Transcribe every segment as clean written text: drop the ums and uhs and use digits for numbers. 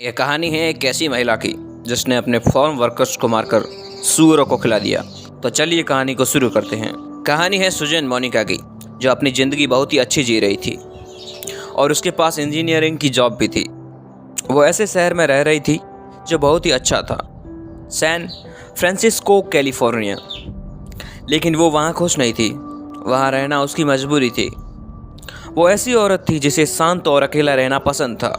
यह कहानी है एक ऐसी महिला की जिसने अपने फार्म वर्कर्स को मारकर सूअरों को खिला दिया। तो चलिए कहानी को शुरू करते हैं। कहानी है सुजैन मोनिका की, जो अपनी ज़िंदगी बहुत ही अच्छी जी रही थी और उसके पास इंजीनियरिंग की जॉब भी थी। वो ऐसे शहर में रह रही थी जो बहुत ही अच्छा था, सैन फ्रांसिस्को, कैलिफोर्निया। लेकिन वो वहाँ खुश नहीं थी, वहाँ रहना उसकी मजबूरी थी। वो ऐसी औरत थी जिसे शांत और अकेला रहना पसंद था,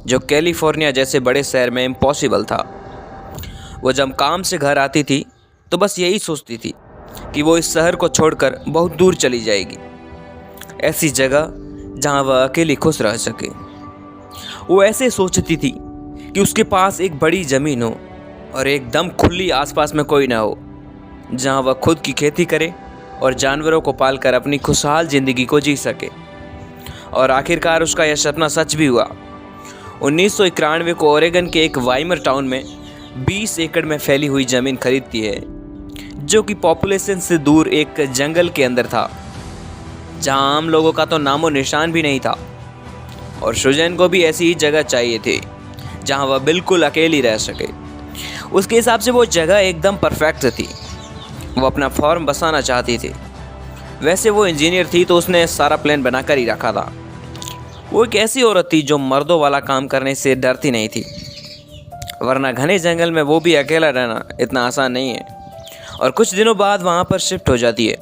जो कैलिफोर्निया जैसे बड़े शहर में इम्पॉसिबल था। वो जब काम से घर आती थी तो बस यही सोचती थी कि वो इस शहर को छोड़कर बहुत दूर चली जाएगी, ऐसी जगह जहां वह अकेली खुश रह सके। वो ऐसे सोचती थी कि उसके पास एक बड़ी ज़मीन हो और एकदम खुली, आसपास में कोई ना हो, जहां वह खुद की खेती करे और जानवरों को पालकर अपनी खुशहाल ज़िंदगी को जी सके। और आखिरकार उसका यह सपना सच भी हुआ। 1991 को ओरेगन के एक वाइमर टाउन में 20 एकड़ में फैली हुई ज़मीन खरीदती है, जो कि पॉपुलेशन से दूर एक जंगल के अंदर था, जहां आम लोगों का तो नामो निशान भी नहीं था। और सुजैन को भी ऐसी ही जगह चाहिए थी जहां वह बिल्कुल अकेली रह सके। उसके हिसाब से वो जगह एकदम परफेक्ट थी। वो अपना फार्म बसाना चाहती थी। वैसे वो इंजीनियर थी तो उसने सारा प्लान बनाकर ही रखा था। वो एक ऐसी औरत थी जो मर्दों वाला काम करने से डरती नहीं थी, वरना घने जंगल में वो भी अकेला रहना इतना आसान नहीं है। और कुछ दिनों बाद वहाँ पर शिफ्ट हो जाती है।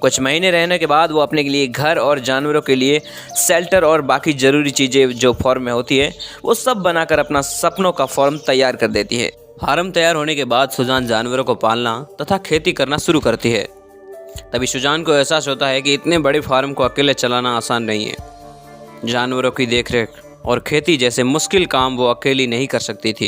कुछ महीने रहने के बाद वो अपने के लिए घर और जानवरों के लिए शेल्टर और बाकी ज़रूरी चीज़ें जो फार्म में होती है वो सब बनाकर अपना सपनों का फार्म तैयार कर देती है। फार्म तैयार होने के बाद सुजान जानवरों को पालना तथा खेती करना शुरू करती है। तभी सुजान को एहसास होता है कि इतने बड़े फार्म को अकेले चलाना आसान नहीं है। जानवरों की देखरेख और खेती जैसे मुश्किल काम वो अकेली नहीं कर सकती थी।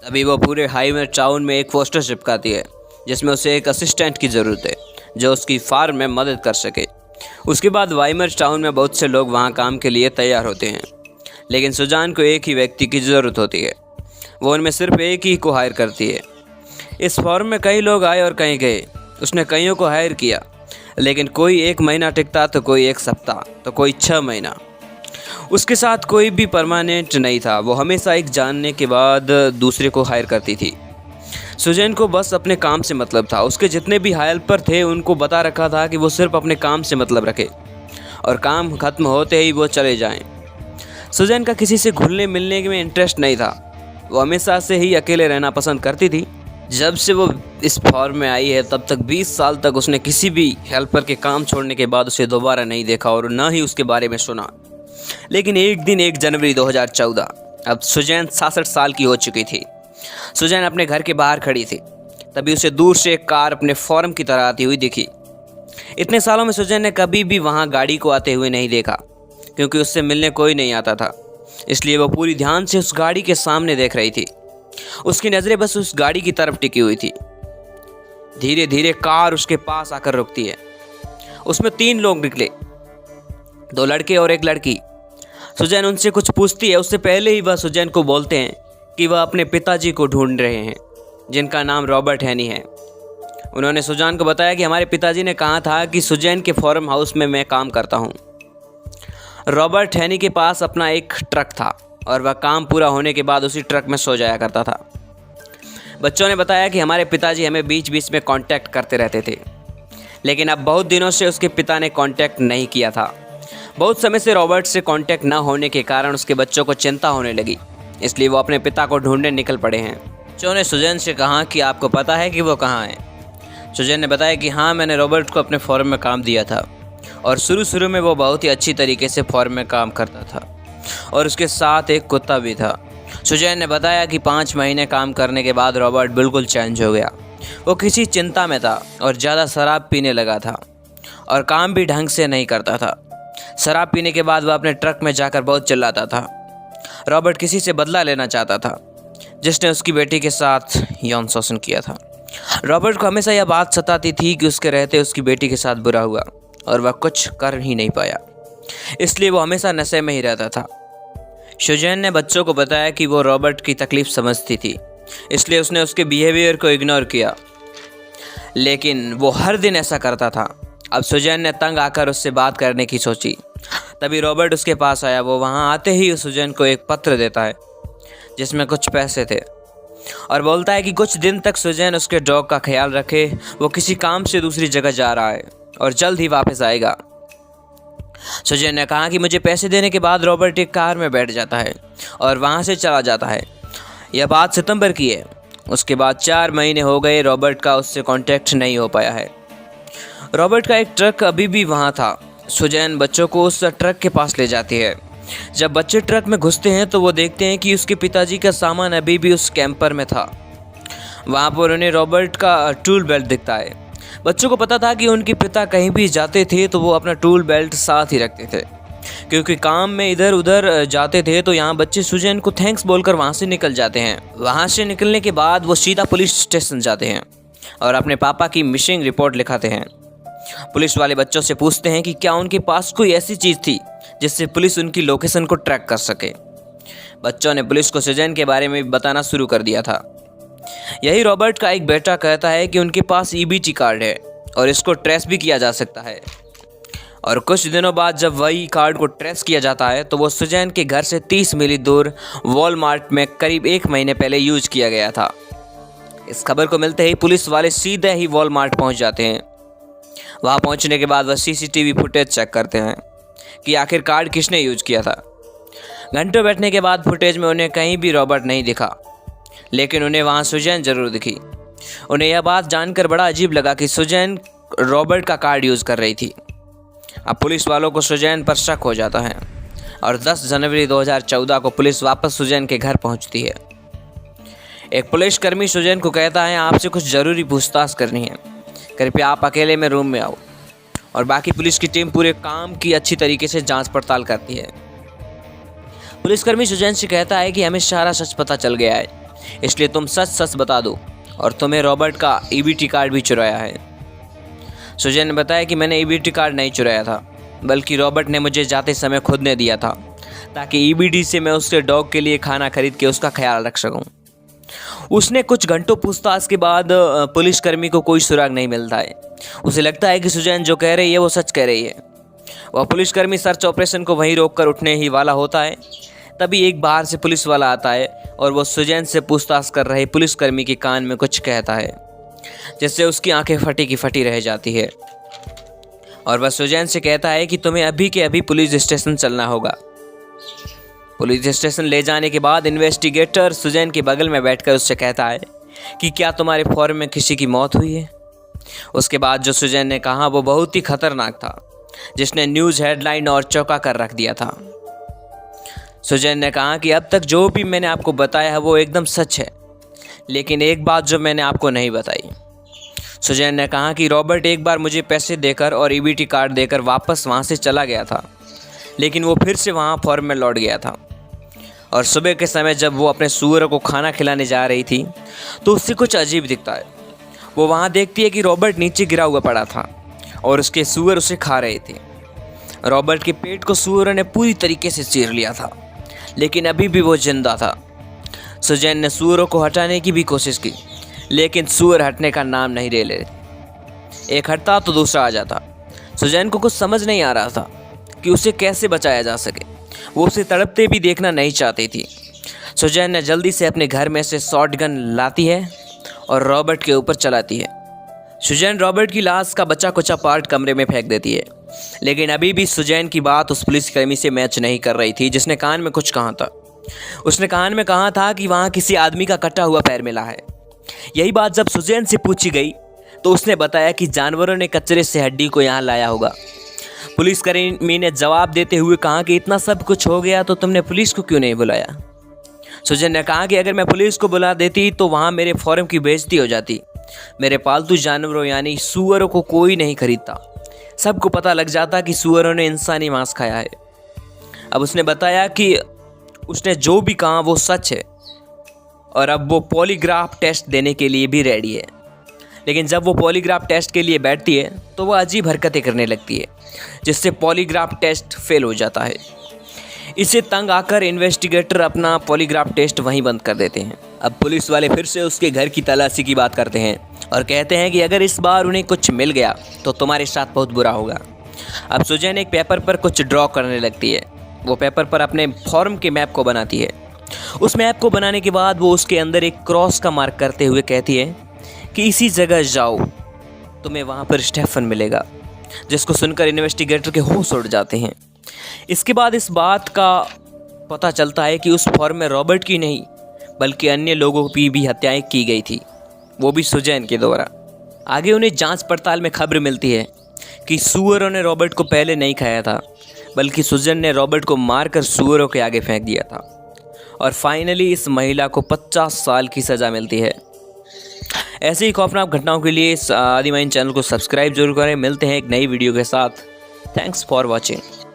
तभी वो पूरे हाईवे टाउन में एक पोस्टर चिपकाती है, जिसमें उसे एक असिस्टेंट की ज़रूरत है जो उसकी फार्म में मदद कर सके। उसके बाद वाइमर टाउन में बहुत से लोग वहाँ काम के लिए तैयार होते हैं, लेकिन सुजान को एक ही व्यक्ति की ज़रूरत होती है। वो उनमें सिर्फ एक ही को हायर करती है। इस फार्म में कई लोग आए और कहीं गए। उसने कईयों को हायर किया, लेकिन कोई 1 महीना टिकता तो कोई 1 सप्ताह तो कोई 6 महीना। उसके साथ कोई भी परमानेंट नहीं था। वो हमेशा एक जानने के बाद दूसरे को हायर करती थी। सुजैन को बस अपने काम से मतलब था। उसके जितने भी हेल्पर थे उनको बता रखा था कि वो सिर्फ अपने काम से मतलब रखे और काम खत्म होते ही वो चले जाएं। सुजैन का किसी से घुलने मिलने में इंटरेस्ट नहीं था। वो हमेशा से ही अकेले रहना पसंद करती थी। जब से वो इस फार्म में आई है तब तक 20 साल तक उसने किसी भी हेल्पर के काम छोड़ने के बाद उसे दोबारा नहीं देखा और न ही उसके बारे में सुना। लेकिन एक दिन 1 जनवरी 2014, अब सुजैन 66 साल की हो चुकी थी। सुजैन अपने घर के बाहर खड़ी थी। तभी उसे दूर से एक कार अपने फार्म की तरह आती हुई दिखी। इतने सालों में सुजैन ने कभी भी वहाँ गाड़ी को आते हुए नहीं देखा, क्योंकि उससे मिलने कोई नहीं आता था। इसलिए वो पूरी ध्यान से उस गाड़ी के सामने देख रही थी। उसकी नज़रें बस उस गाड़ी की तरफ टिकी हुई थी। धीरे धीरे कार उसके पास आकर रुकती है। उसमें 3 लोग निकले, 2 लड़के और 1 लड़की। सुजैन उनसे कुछ पूछती है। उससे पहले ही वह सुजैन को बोलते हैं कि वह अपने पिताजी को ढूंढ रहे हैं, जिनका नाम रॉबर्ट हैनी है। उन्होंने सुजैन को बताया कि हमारे पिताजी ने कहा था कि सुजैन के फार्म हाउस में मैं काम करता हूँ। रॉबर्ट हैनी के पास अपना एक ट्रक था और वह काम पूरा होने के बाद उसी ट्रक में सो जाया करता था। बच्चों ने बताया कि हमारे पिताजी हमें बीच बीच में कांटेक्ट करते रहते थे, लेकिन अब बहुत दिनों से उसके पिता ने कांटेक्ट नहीं किया था। बहुत समय से रॉबर्ट से कांटेक्ट न होने के कारण उसके बच्चों को चिंता होने लगी, इसलिए वो अपने पिता को ढूंढने निकल पड़े हैं। बच्चों ने सुजैन से कहा कि आपको पता है कि वो कहाँ है। सुजैन ने बताया कि हाँ, मैंने रॉबर्ट को अपने फार्म में काम दिया था और शुरू में वो बहुत ही अच्छी तरीके से फार्म में काम करता था और उसके साथ एक कुत्ता भी था। सुजैन ने बताया कि 5 महीने काम करने के बाद रॉबर्ट बिल्कुल चेंज हो गया। वो किसी चिंता में था और ज़्यादा शराब पीने लगा था और काम भी ढंग से नहीं करता था। शराब पीने के बाद वह अपने ट्रक में जाकर बहुत चिल्लाता था। रॉबर्ट किसी से बदला लेना चाहता था, जिसने उसकी बेटी के साथ यौन शोषण किया था। रॉबर्ट को हमेशा यह बात सताती थी कि उसके रहते उसकी बेटी के साथ बुरा हुआ और वह कुछ कर ही नहीं पाया, इसलिए वो हमेशा नशे में ही रहता था। सुजैन ने बच्चों को बताया कि वो रॉबर्ट की तकलीफ़ समझती थी, इसलिए उसने उसके बिहेवियर को इग्नोर किया, लेकिन वो हर दिन ऐसा करता था। अब सुजैन ने तंग आकर उससे बात करने की सोची। तभी रॉबर्ट उसके पास आया। वो वहाँ आते ही सुजैन को एक पत्र देता है जिसमें कुछ पैसे थे और बोलता है कि कुछ दिन तक सुजैन उसके डॉग का ख्याल रखे। वो किसी काम से दूसरी जगह जा रहा है और जल्द ही वापस आएगा। सुजैन ने कहा कि मुझे पैसे देने के बाद रॉबर्ट एक कार में बैठ जाता है और वहाँ से चला जाता है। यह बात सितंबर की है। उसके बाद 4 महीने हो गए, रॉबर्ट का उससे कांटेक्ट नहीं हो पाया है। रॉबर्ट का एक ट्रक अभी भी वहाँ था। सुजैन बच्चों को उस ट्रक के पास ले जाती है। जब बच्चे ट्रक में घुसते हैं तो वो देखते हैं कि उसके पिताजी का सामान अभी भी उस कैंपर में था। वहाँ पर उन्हें रॉबर्ट का टूल बेल्ट दिखता है। बच्चों को पता था कि उनके पिता कहीं भी जाते थे तो वो अपना टूल बेल्ट साथ ही रखते थे, क्योंकि काम में इधर उधर जाते थे। तो यहाँ बच्चे सुजैन को थैंक्स बोलकर वहाँ से निकल जाते हैं। वहाँ से निकलने के बाद वो सीधा पुलिस स्टेशन जाते हैं और अपने पापा की मिसिंग रिपोर्ट लिखाते हैं। पुलिस वाले बच्चों से पूछते हैं कि क्या उनके पास कोई ऐसी चीज़ थी जिससे पुलिस उनकी लोकेशन को ट्रैक कर सके। बच्चों ने पुलिस को सुजैन के बारे में बताना शुरू कर दिया था। यही रॉबर्ट का एक बेटा कहता है कि उनके पास ईबीटी कार्ड है और इसको ट्रेस भी किया जा सकता है। और कुछ दिनों बाद जब वही कार्ड को ट्रेस किया जाता है तो वो सुजैन के घर से 30 मील दूर वॉलमार्ट में करीब 1 महीने पहले यूज किया गया था। इस खबर को मिलते ही पुलिस वाले सीधे ही वॉलमार्ट पहुंच जाते हैं। वहां पहुंचने के बाद वह सीसीटीवी फुटेज चेक करते हैं कि आखिर कार्ड किसने यूज किया था। घंटों बैठने के बाद फुटेज में उन्हें कहीं भी रॉबर्ट नहीं दिखा, लेकिन उन्हें वहाँ सुजैन ज़रूर दिखी। उन्हें यह बात जानकर बड़ा अजीब लगा कि सुजैन रॉबर्ट का कार्ड यूज़ कर रही थी। अब पुलिस वालों को सुजैन पर शक हो जाता है और 10 जनवरी 2014 को पुलिस वापस सुजैन के घर पहुंचती है। एक पुलिसकर्मी सुजैन को कहता है, आपसे कुछ ज़रूरी पूछताछ करनी है, कृपया आप अकेले में रूम में आओ। और बाकी पुलिस की टीम पूरे काम की अच्छी तरीके से जांच पड़ताल करती है। पुलिसकर्मी सुजैन से कहता है कि हमें सारा सच पता चल गया है, इसलिए तुम सच सच बता दो और तुम्हें रॉबर्ट का ईबीटी कार्ड भी चुराया है। सुजैन ने बताया कि मैंने ईबीटी कार्ड नहीं चुराया था, बल्कि रॉबर्ट ने मुझे जाते समय खुद ने दिया था ताकि ईबीटी से मैं उसके डॉग के लिए खाना खरीद के उसका ख्याल रख सकूं। उसने कुछ घंटों पूछताछ के बाद पुलिसकर्मी को कोई सुराग नहीं मिलता है। उसे लगता है कि सुजैन जो कह रही है वो सच कह रही है। वह पुलिसकर्मी सर्च ऑपरेशन को वहीं रोक कर उठने ही वाला होता है, तभी एक बाहर से पुलिस वाला आता है और वो सुजैन से पूछताछ कर रहे पुलिसकर्मी के कान में कुछ कहता है, जिससे उसकी आंखें फटी की फटी रह जाती है। और वह सुजैन से कहता है कि तुम्हें अभी के अभी पुलिस स्टेशन चलना होगा। पुलिस स्टेशन ले जाने के बाद इन्वेस्टिगेटर सुजैन के बगल में बैठकर उससे कहता है कि क्या तुम्हारे फॉर्म में किसी की मौत हुई है। उसके बाद जो सुजैन ने कहा वो बहुत ही खतरनाक था, जिसने न्यूज़ हेडलाइन और चौंका कर रख दिया था। सुजैन ने कहा कि अब तक जो भी मैंने आपको बताया है वो एकदम सच है, लेकिन एक बात जो मैंने आपको नहीं बताई। सुजैन ने कहा कि रॉबर्ट एक बार मुझे पैसे देकर और ईबीटी कार्ड देकर वापस वहाँ से चला गया था, लेकिन वो फिर से वहाँ फॉर्म में लौट गया था। और सुबह के समय जब वो अपने सूअर को खाना खिलाने जा रही थी तो उससे कुछ अजीब दिखता है। वो वहाँ देखती है कि रॉबर्ट नीचे गिरा हुआ पड़ा था और उसके सूअर उसे खा रहे थे। रॉबर्ट के पेट को सूअर ने पूरी तरीके से चीर लिया था, लेकिन अभी भी वो जिंदा था। सुजैन ने सूअरों को हटाने की भी कोशिश की, लेकिन सूअर हटने का नाम नहीं ले रहे। एक हटता तो दूसरा आ जाता। सुजैन को कुछ समझ नहीं आ रहा था कि उसे कैसे बचाया जा सके। वो उसे तड़पते भी देखना नहीं चाहती थी। सुजैन ने जल्दी से अपने घर में से शॉटगन लाती है और रॉबर्ट के ऊपर चलाती है। सुजैन रॉबर्ट की लाश का बचा कुचा पार्ट कमरे में फेंक देती है, लेकिन अभी भी सुजैन की बात उस पुलिसकर्मी से मैच नहीं कर रही थी जिसने कान में कुछ कहा था। उसने कान में कहा था कि वहाँ किसी आदमी का कटा हुआ पैर मिला है। यही बात जब सुजैन से पूछी गई तो उसने बताया कि जानवरों ने कचरे से हड्डी को यहाँ लाया होगा। पुलिसकर्मी ने जवाब देते हुए कहा कि इतना सब कुछ हो गया तो तुमने पुलिस को क्यों नहीं बुलाया। सुजैन ने कहा कि अगर मैं पुलिस को बुला देती तो वहाँ मेरे फॉर्म की बेइज्जती हो जाती। मेरे पालतू जानवरों यानी सूअरों को कोई नहीं खरीदता। सबको पता लग जाता कि सूअरों ने इंसानी मांस खाया है। अब उसने बताया कि उसने जो भी कहा वो सच है और अब वो पॉलीग्राफ टेस्ट देने के लिए भी रेडी है। लेकिन जब वो पॉलीग्राफ टेस्ट के लिए बैठती है तो वो अजीब हरकतें करने लगती है, जिससे पॉलीग्राफ टेस्ट फेल हो जाता है। इसे तंग आकर इन्वेस्टिगेटर अपना पॉलीग्राफ टेस्ट वहीं बंद कर देते हैं। अब पुलिस वाले फिर से उसके घर की तलाशी की बात करते हैं और कहते हैं कि अगर इस बार उन्हें कुछ मिल गया तो तुम्हारे साथ बहुत बुरा होगा। अब सुजैन एक पेपर पर कुछ ड्रॉ करने लगती है। वो पेपर पर अपने फॉर्म के मैप को बनाती है। उस मैप को बनाने के बाद वो उसके अंदर एक क्रॉस का मार्क करते हुए कहती है कि इसी जगह जाओ, तुम्हें वहाँ पर स्टेफन मिलेगा। जिसको सुनकर इन्वेस्टिगेटर के होश उड़ जाते हैं। इसके बाद इस बात का पता चलता है कि उस फॉर्म में रॉबर्ट की नहीं बल्कि अन्य लोगों की भी हत्याएं की गई थी, वो भी सुजैन के द्वारा। आगे उन्हें जांच पड़ताल में खबर मिलती है कि सूअरों ने रॉबर्ट को पहले नहीं खाया था, बल्कि सुजैन ने रॉबर्ट को मारकर सूअरों के आगे फेंक दिया था। और फाइनली इस महिला को 50 साल की सज़ा मिलती है। ऐसे ही खौफनाक घटनाओं के लिए इस आदि माइन चैनल को सब्सक्राइब जरूर करें। मिलते हैं एक नई वीडियो के साथ। Thanks for watching.